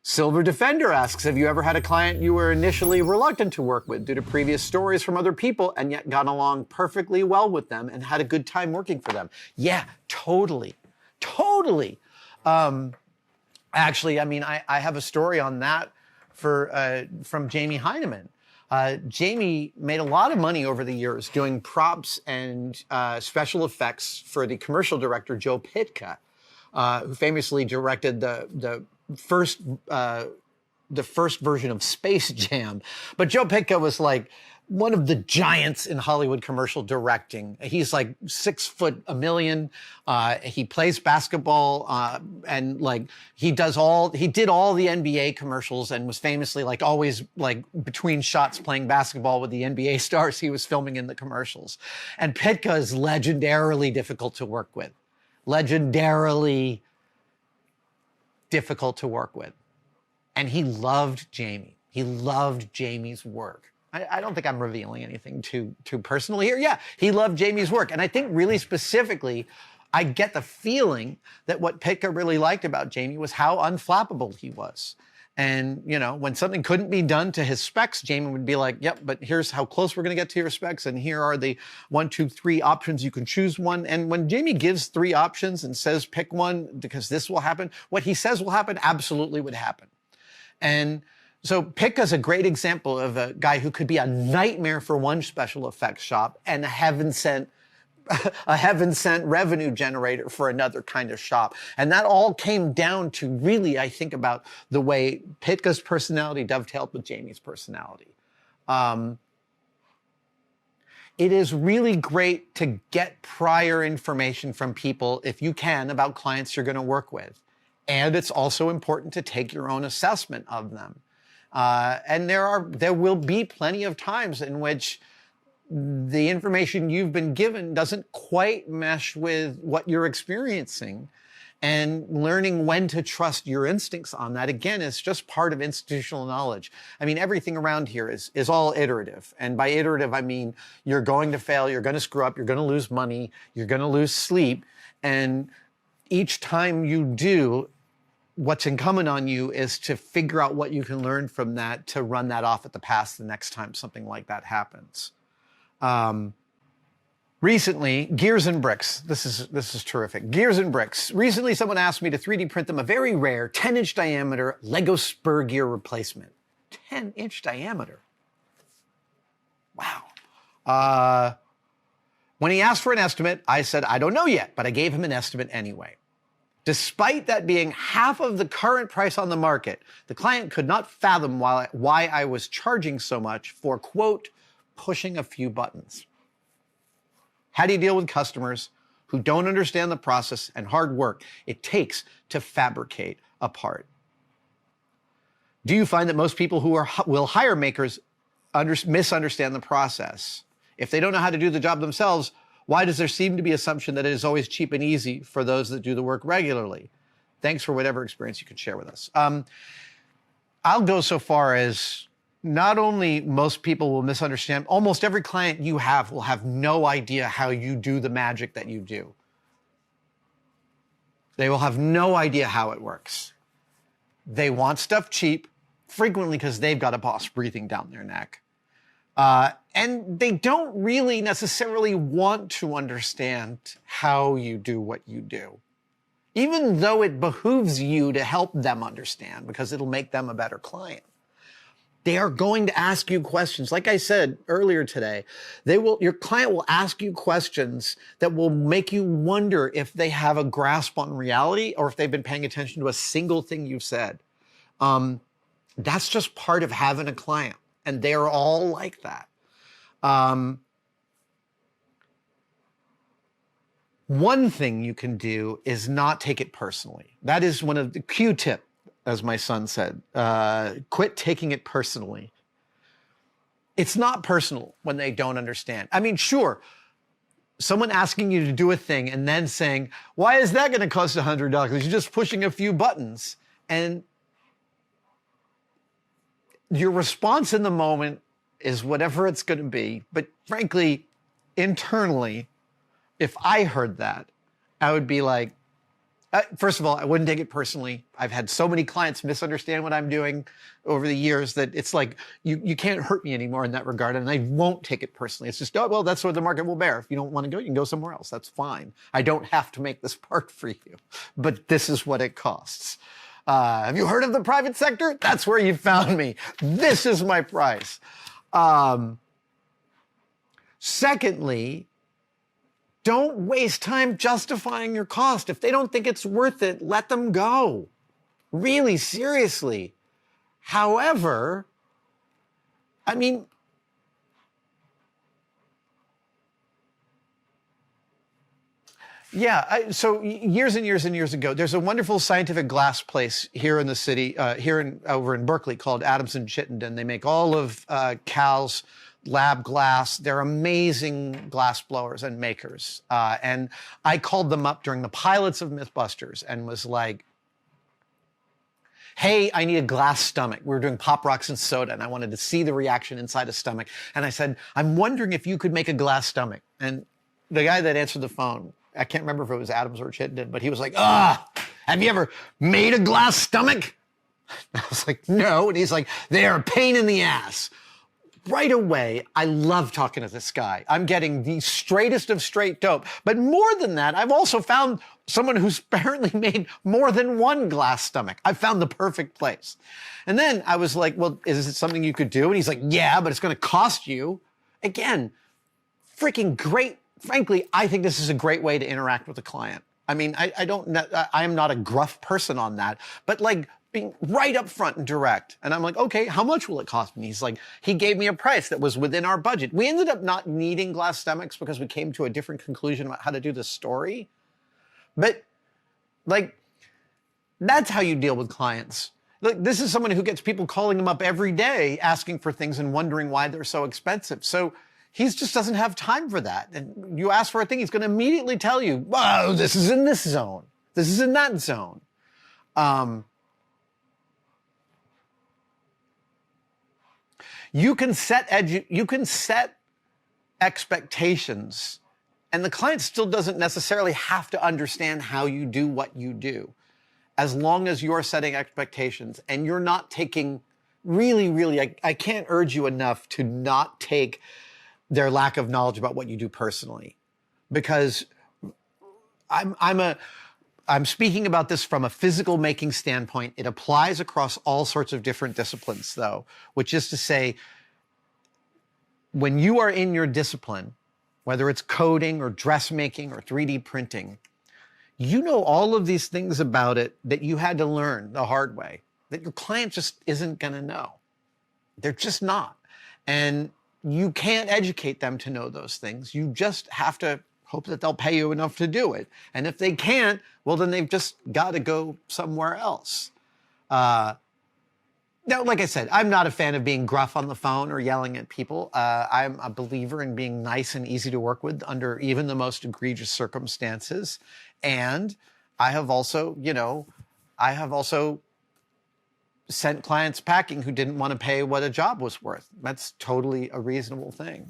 Silver Defender asks, have you ever had a client you were initially reluctant to work with due to previous stories from other people and yet got along perfectly well with them and had a good time working for them? Yeah, totally. Totally. Actually, I mean, I have a story on that from Jamie Heinemann. Jamie made a lot of money over the years doing props and special effects for the commercial director, Joe Pytka, who famously directed the first version of Space Jam. But Joe Pytka was like one of the giants in Hollywood commercial directing. He's like 6'1". He plays basketball, and like he did all the NBA commercials and was famously like always like between shots playing basketball with the NBA stars he was filming in the commercials. And Pytka is legendarily difficult to work with. Legendarily difficult to work with. And he loved Jamie. He loved Jamie's work. I don't think I'm revealing anything too personal here. Yeah, he loved Jamie's work. And I think really specifically, I get the feeling that what Pytka really liked about Jamie was how unflappable he was. And, you know, when something couldn't be done to his specs, Jamie would be like, yep, but here's how close we're going to get to your specs. And here are the 1, 2, 3 options. You can choose one. And when Jamie gives 3 options and says, pick one because this will happen, what he says will happen absolutely would happen. And so Pytka's a great example of a guy who could be a nightmare for one special effects shop and a heaven-sent revenue generator for another kind of shop. And that all came down to really, I think, about the way Pytka's personality dovetailed with Jamie's personality. It is really great to get prior information from people, if you can, about clients you're going to work with. And it's also important to take your own assessment of them. And there will be plenty of times in which the information you've been given doesn't quite mesh with what you're experiencing. And learning when to trust your instincts on that, again, is just part of institutional knowledge. I mean, everything around here is all iterative. And by iterative, I mean, you're going to fail, you're going to screw up, you're going to lose money, you're going to lose sleep. And each time you do, what's incumbent on you is to figure out what you can learn from that to run that off at the pass the next time something like that happens. Recently, Gears and Bricks. This is terrific. Gears and Bricks. Recently, someone asked me to 3D print them a very rare 10-inch diameter Lego spur gear replacement. 10-inch diameter. Wow. When he asked for an estimate, I said, I don't know yet, but I gave him an estimate anyway. Despite that being half of the current price on the market, the client could not fathom why I was charging so much for, quote, pushing a few buttons. How do you deal with customers who don't understand the process and hard work it takes to fabricate a part? Do you find that most people who will hire makers misunderstand the process? If they don't know how to do the job themselves, why does there seem to be assumption that it is always cheap and easy for those that do the work regularly? Thanks for whatever experience you can share with us. I'll go so far as not only most people will misunderstand, almost every client you have will have no idea how you do the magic that you do. They will have no idea how it works. They want stuff cheap, frequently because they've got a boss breathing down their neck. And they don't really necessarily want to understand how you do what you do, even though it behooves you to help them understand because it'll make them a better client. They are going to ask you questions. Like I said earlier today, your client will ask you questions that will make you wonder if they have a grasp on reality or if they've been paying attention to a single thing you've said. That's just part of having a client. And they're all like that. One thing you can do is not take it personally. That is one of the Q-tip, as my son said. Quit taking it personally. It's not personal when they don't understand. I mean, sure, someone asking you to do a thing and then saying, why is that going to cost $100? You're just pushing a few buttons. And your response in the moment is whatever it's going to be. But frankly, internally, if I heard that, I would be like, First of all, I wouldn't take it personally. I've had so many clients misunderstand what I'm doing over the years that it's like, you can't hurt me anymore in that regard, and I won't take it personally. It's just, oh, well, that's what the market will bear. If you don't want to go, you can go somewhere else. That's fine. I don't have to make this part for you, but this is what it costs. Have you heard of the private sector? That's where you found me. This is my price. Secondly, don't waste time justifying your cost. If they don't think it's worth it, let them go. Really, seriously. However, I mean, yeah, so years and years and years ago, there's a wonderful scientific glass place here in the city, over in Berkeley, called Adamson Chittenden. They make all of Cal's lab glass. They're amazing glass blowers and makers. And I called them up during the pilots of Mythbusters and was like, hey, I need a glass stomach. We were doing Pop Rocks and soda, and I wanted to see the reaction inside a stomach. And I said, I'm wondering if you could make a glass stomach. And the guy that answered the phone, I can't remember if it was Adams or Chittenden, but he was like, have you ever made a glass stomach? I was like, no. And he's like, they're a pain in the ass. Right away, I love talking to this guy. I'm getting the straightest of straight dope. But more than that, I've also found someone who's apparently made more than one glass stomach. I found the perfect place. And then I was like, well, is it something you could do? And he's like, yeah, but it's going to cost you. Again, freaking great. Frankly, I think this is a great way to interact with a client. I mean, I am not a gruff person on that, but like, being right up front and direct. And I'm like, okay, how much will it cost me? He's like, he gave me a price that was within our budget. We ended up not needing glass stomachs because we came to a different conclusion about how to do the story. But like, that's how you deal with clients. Look, this is someone who gets people calling him up every day asking for things and wondering why they're so expensive. So he just doesn't have time for that. And you ask for a thing, he's going to immediately tell you, whoa, this is in this zone. This is in that zone. You can set expectations, and the client still doesn't necessarily have to understand how you do what you do, as long as you're setting expectations and you're not taking, really, I can't urge you enough to not take their lack of knowledge about what you do personally, because I'm speaking about this from a physical making standpoint. It applies across all sorts of different disciplines, though, which is to say, when you are in your discipline, whether it's coding or dressmaking or 3D printing, you know all of these things about it that you had to learn the hard way, that your client just isn't going to know. They're just not. And you can't educate them to know those things. You just have to hope that they'll pay you enough to do it. And if they can't, well, then they've just got to go somewhere else. Now, like I said, I'm not a fan of being gruff on the phone or yelling at people. I'm a believer in being nice and easy to work with under even the most egregious circumstances. And I have also, sent clients packing who didn't want to pay what a job was worth. That's totally a reasonable thing.